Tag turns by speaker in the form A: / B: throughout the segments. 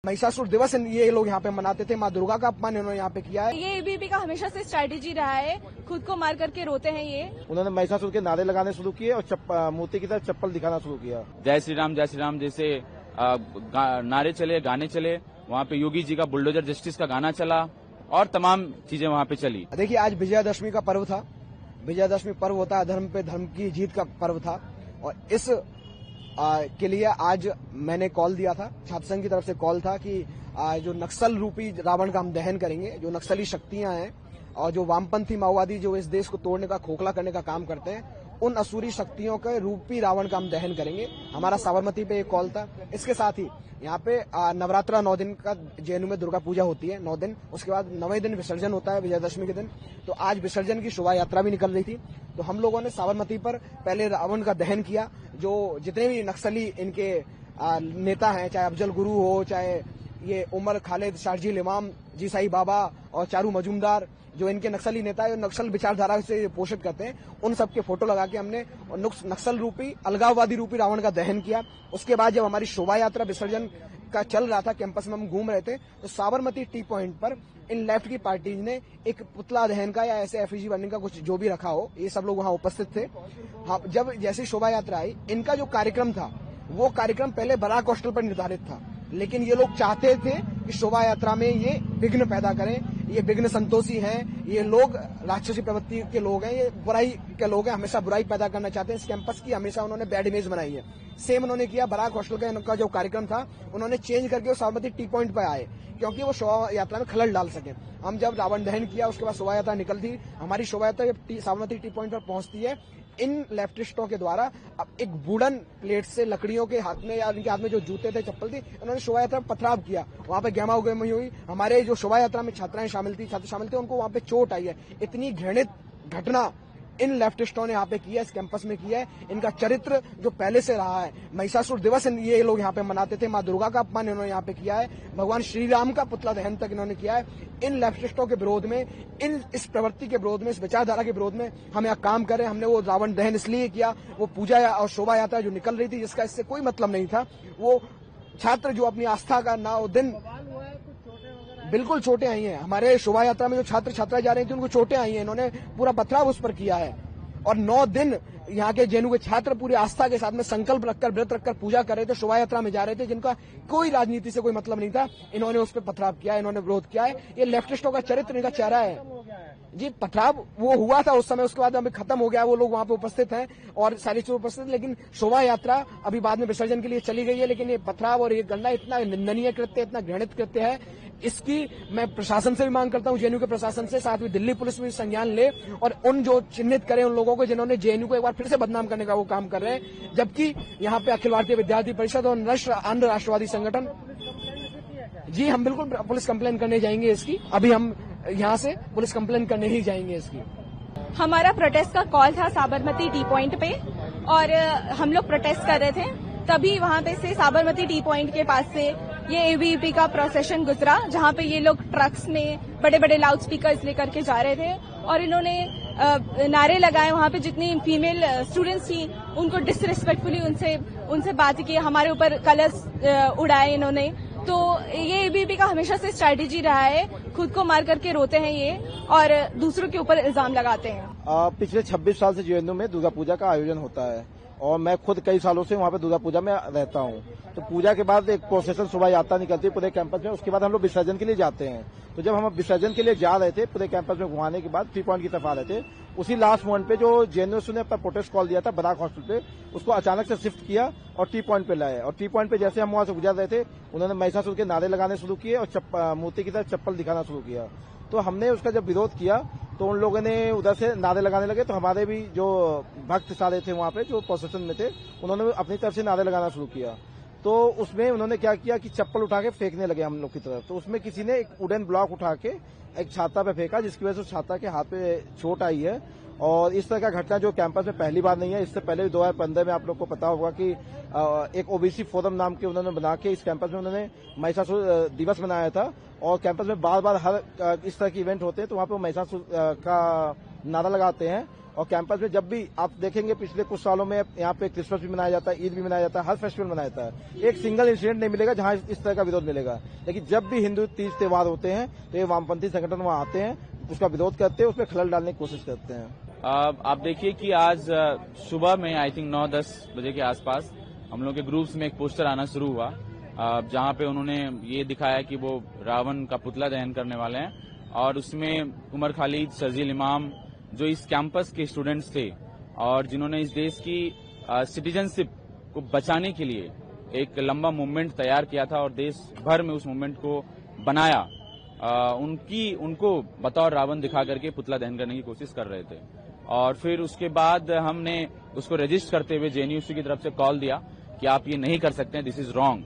A: महिषासुर दिवस ये लोग यहाँ पे मनाते थे। माँ दुर्गा का अपमान इन्होंने यहाँ पे किया है।
B: ये एबीवीपी का हमेशा से स्ट्रैटेजी रहा है, खुद को मार करके रोते हैं ये।
C: उन्होंने महिषासुर के नारे लगाने शुरू किए और मूर्ति की तरफ चप्पल दिखाना शुरू किया।
D: जय श्री राम जैसे नारे चले, गाने चले, वहाँ पे योगी जी का बुलडोजर जस्टिस का गाना चला और तमाम चीजें वहाँ पे चली।
A: देखिए, आज विजयादशमी का पर्व था। विजयादशमी पर्व होता है धर्म पे धर्म की जीत का पर्व था और इस के लिए आज मैंने कॉल दिया था, छात्र संघ की तरफ से कॉल था कि जो नक्सल रूपी रावण का हम दहन करेंगे। जो नक्सली शक्तियां हैं और जो वामपंथी माओवादी जो इस देश को तोड़ने का, खोखला करने का काम करते हैं, उन असुरी शक्तियों के रूपी रावण का हम दहन करेंगे। हमारा साबरमती पे एक कॉल था। इसके साथ ही यहाँ पे नवरात्रा 9 दिन का जेएनयू में दुर्गा पूजा होती है, 9 दिन। उसके बाद 9वें दिन विसर्जन होता है विजयादशमी के दिन। तो आज विसर्जन की शोभा यात्रा भी निकल रही थी। तो हम लोगों ने साबरमती पर पहले रावण का दहन किया। जो जितने भी नक्सली इनके नेता हैं, चाहे अफजल गुरु हो, चाहे ये उमर खालिद, शारजील इमाम, जी साई बाबा और चारू मजूमदार, जो इनके नक्सली नेता है, नक्सल विचारधारा से पोषित करते हैं, उन सबके फोटो लगा के हमने नक्सल रूपी, अलगाववादी रूपी रावण का दहन किया। उसके बाद जब हमारी शोभा यात्रा विसर्जन का चल रहा था, कैंपस में हम घूम रहे थे, तो साबरमती टी पॉइंट पर इन लेफ्ट की पार्टी ने एक पुतला दहन का या ऐसे एफईजी बर्निंग का कुछ जो भी रखा हो, ये सब लोग वहां उपस्थित थे। हाँ, जब जैसी शोभा यात्रा आई, इनका जो कार्यक्रम था वो कार्यक्रम पहले बराक हॉस्टल पर निर्धारित था, लेकिन ये लोग चाहते थे कि शोभा यात्रा में ये विघ्न पैदा करें। ये विघ्न संतोषी हैं, ये लोग राक्षसी प्रवृत्ति के लोग हैं, ये बुराई के लोग हैं, हमेशा बुराई पैदा करना चाहते हैं। इस कैंपस की हमेशा उन्होंने बैड इमेज बनाई है। सेम उन्होंने किया, बराक हॉस्टल का इनका जो कार्यक्रम था उन्होंने चेंज करके वो साबरमती टी पॉइंट पर आए, क्योंकि वो शोभा यात्रा में खलल डाल सके। हम जब रावण दहन किया, उसके बाद शोभा यात्रा निकलती, हमारी शोभा यात्रा जब साबरमती टी पॉइंट पर पहुंचती है, इन लेफ्टिस्टों के द्वारा अब एक वुडन प्लेट से लकड़ियों के हाथ में या उनके हाथ में जो जूते थे, चप्पल थी, उन्होंने शोभा यात्रा में पथराव किया। वहां पे गहमा उगमी हुई। हमारे जो शोभा यात्रा में छात्राएं शामिल थी, छात्र शामिल थे, उनको वहां पे चोट आई है। इतनी घृणित घटना इन लेफ्टिस्टों ने यहाँ पे किया, इस कैंपस में किया है। इनका चरित्र जो पहले से रहा है, महिषासुर दिवस ये लोग यहाँ पे मनाते थे। माँ दुर्गा का अपमान इन्होंने यहाँ पे किया है। भगवान श्री राम का पुतला दहन तक इन्होंने किया है। इन लेफ्टिस्टों के विरोध में, इस प्रवृत्ति के विरोध में, इस विचारधारा के विरोध में हम यहाँ काम कर रहे हैं। हमने वो रावण दहन इसलिए किया, वो पूजा और शोभा यात्रा जो निकल रही थी, जिसका इससे कोई मतलब नहीं था, वो छात्र जो अपनी आस्था का 9 दिन बिल्कुल चोटें आई हैं। हमारे शोभा यात्रा में जो छात्र छात्राएं जा रही थी, उनको चोटें आई हैं। इन्होंने पूरा पथराव उस पर किया है और 9 दिन यहाँ के जेएनयू के छात्र पूरी आस्था के साथ में संकल्प रखकर, व्रत रखकर पूजा कर रहे थे, शोभा यात्रा में जा रहे थे, जिनका कोई राजनीति से कोई मतलब नहीं था। इन्होंने उस पर पथराव किया, इन्होंने विरोध किया है। ये लेफ्टिस्टों का चरित्र, इनका चेहरा है जी। पथराव वो हुआ था उस समय, उसके बाद अभी खत्म हो गया। वो लोग वहां पे उपस्थित हैं और सारी चीज उपस्थित, लेकिन शोभा यात्रा अभी बाद में विसर्जन के लिए चली गई है। लेकिन ये पथराव और ये गंदा इतना निंदनीय कृत्य, इतना घृणित कृत्य है, इसकी मैं प्रशासन से भी मांग करता हूं, जेएनयू के प्रशासन से, साथ में दिल्ली पुलिस भी संज्ञान ले और उन जो चिन्हित करें उन लोगों को जिन्होंने जेएनयू को एक बार फिर से बदनाम करने का वो काम कर रहे हैं। जबकि यहाँ पे अखिल भारतीय विद्यार्थी परिषद और अन्य राष्ट्रवादी संगठन, जी हम बिल्कुल पुलिस कंप्लेन करने जाएंगे इसकी। अभी हम यहाँ से पुलिस कंप्लेन करने ही जाएंगे इसकी।
B: हमारा प्रोटेस्ट का कॉल था साबरमती टी पॉइंट पे और हम लोग प्रोटेस्ट कर रहे थे। तभी वहां पे से साबरमती टी पॉइंट के पास से ये एबीवीपी का प्रोसेशन गुजरा, जहां पे ये लोग ट्रक्स में बड़े बड़े लाउड स्पीकर्स लेकर के जा रहे थे और इन्होंने नारे लगाए। वहां पे जितनी फीमेल स्टूडेंट्स थी उनको डिसरिस्पेक्टफुली उनसे बात की, हमारे ऊपर कलर्स उड़ाए इन्होंने। तो ये एबीवीपी का हमेशा से स्ट्रैटेजी रहा है, खुद को मार करके रोते हैं ये और दूसरों के ऊपर इल्जाम लगाते हैं।
C: पिछले 26 साल से जेएनयू में दुर्गा पूजा का आयोजन होता है और मैं खुद कई सालों से वहाँ पे दुर्गा पूजा में रहता हूँ। तो पूजा के बाद एक प्रोसेशन शोभा यात्रा निकलती है पूरे कैंपस में। उसके बाद हम लोग विसर्जन के लिए जाते हैं। तो जब हम विसर्जन के लिए जा रहे थे, पूरे कैंपस में घुमाने के बाद 3 पॉइंट की तरफ आ रहे थे, उसी लास्ट मोमेंट पे जो जेएनयू ने अपना प्रोटेस्ट कॉल दिया था बराक हॉस्टल पे, उसको अचानक से शिफ्ट किया और टी पॉइंट पे लाए। और टी पॉइंट पे जैसे हम वहां से गुजर रहे थे, उन्होंने महिषासुर के नारे लगाने शुरू किए और मूर्ति की तरफ चप्पल दिखाना शुरू किया। तो हमने उसका जब विरोध किया तो उन लोगों ने उधर से नारे लगाने लगे। तो हमारे भी जो भक्त सारे थे वहां पे, जो प्रोसेशन में थे, उन्होंने अपनी तरफ से नारे लगाना शुरू किया। तो उसमें उन्होंने क्या किया कि चप्पल उठा के फेंकने लगे हम लोग की तरफ। तो उसमें किसी ने एक वुडन ब्लॉक उठा के एक छात्रा पे फेंका, जिसकी वजह से छात्रा के हाथ पे चोट आई है। और इस तरह का घटना जो कैंपस में पहली बार नहीं है। इससे पहले भी 2015 में आप लोग को पता होगा कि एक ओबीसी फोरम नाम के उन्होंने बना के इस कैंपस में उन्होंने महिषासुर दिवस मनाया था। और कैंपस में बार बार हर इस तरह के इवेंट होते हैं तो वहां पे महिषासुर का नारा लगाते हैं और कैंपस में जब भी आप देखेंगे पिछले कुछ सालों में यहाँ पे क्रिसमस भी मनाया जाता है, ईद भी मनाया जाता है, हर फेस्टिवल मनाया जाता है। एक सिंगल इंसिडेंट नहीं मिलेगा जहाँ इस तरह का विरोध मिलेगा। लेकिन जब भी हिंदू तीज त्योहार होते हैं तो ये वामपंथी संगठन वहाँ आते हैं, उसका विरोध करते हैं, उसमें खलल डालने की कोशिश करते हैं।
D: आप देखिए कि आज सुबह में आई थिंक 9-10 बजे के आसपास हम लोग के ग्रुप्स में एक पोस्टर आना शुरू हुआ, जहां पे उन्होंने ये दिखाया कि वो रावण का पुतला दहन करने वाले हैं और उसमें उमर खालिद, शर्जील इमाम, जो इस कैंपस के स्टूडेंट्स थे और जिन्होंने इस देश की सिटीजनशिप को बचाने के लिए एक लंबा मूवमेंट तैयार किया था और देश भर में उस मूवमेंट को बनाया, उनको बतौर रावण दिखा करके पुतला दहन करने की कोशिश कर रहे थे। और फिर उसके बाद हमने उसको रजिस्टर करते हुए जेएनयूसी की तरफ से कॉल दिया कि आप ये नहीं कर सकते हैं, दिस इज रॉन्ग।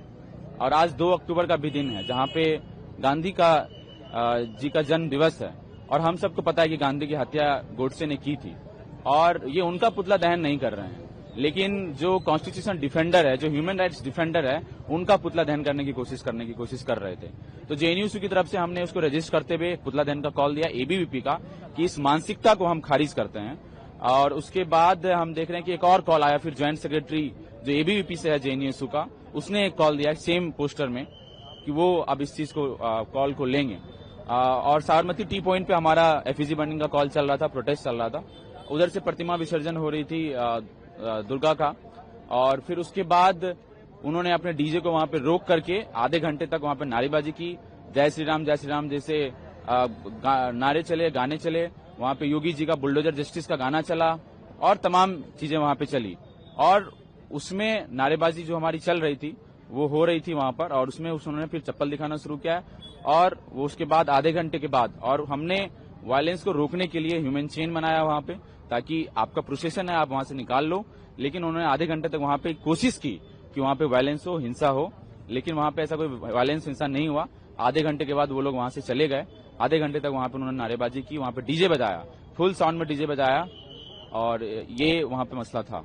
D: और आज 2 अक्टूबर का भी दिन है जहां पे गांधी जी का जन्म दिवस है और हम सबको पता है कि गांधी की हत्या गोडसे ने की थी और ये उनका पुतला दहन नहीं कर रहे हैं, लेकिन जो कॉन्स्टिट्यूशन डिफेंडर है, जो ह्यूमन राइट्स डिफेंडर है, उनका पुतला दहन करने की कोशिश कर रहे थे। तो जेएनयूसी की तरफ से हमने उसको रजिस्टर करते हुए पुतला दहन का कॉल दिया एबीवीपी का कि इस मानसिकता को हम खारिज करते हैं। और उसके बाद हम देख रहे हैं कि एक और कॉल आया, फिर ज्वाइंट सेक्रेटरी जो एबीवीपी से है जेएनयूसी का, उसने एक कॉल दिया सेम पोस्टर में कि वो अब इस चीज को कॉल को लेंगे। और साबरमती टी पॉइंट पे हमारा एफईजी बर्निंग का कॉल चल रहा था, प्रोटेस्ट चल रहा था, उधर से प्रतिमा विसर्जन हो रही थी दुर्गा का। और फिर उसके बाद उन्होंने अपने डीजे को वहां पे रोक करके आधे घंटे तक वहां पे नारेबाजी की, जय श्री राम जैसे नारे चले, गाने चले, वहां पे योगी जी का बुलडोजर जस्टिस का गाना चला और तमाम चीजें वहां पे चली। और उसमें नारेबाजी जो हमारी चल रही थी वो हो रही थी वहां पर, और उसमें उन्होंने फिर चप्पल दिखाना शुरू किया और वो उसके बाद आधे घंटे के बाद, और हमने वायलेंस को रोकने के लिए ह्यूमन चेन बनाया वहां पे ताकि आपका प्रोसेशन है आप वहां से निकाल लो, लेकिन उन्होंने आधे घंटे तक वहां पे कोशिश की कि वहां पे वायलेंस हो, हिंसा हो, लेकिन वहां पे ऐसा कोई वायलेंस हिंसा नहीं हुआ। आधे घंटे के बाद वो लोग वहां से चले गए। आधे घंटे तक वहां पे उन्होंने नारेबाजी की, वहां पे डीजे बजाया, फुल साउंड में डीजे बजाया और ये वहां पे मसला था।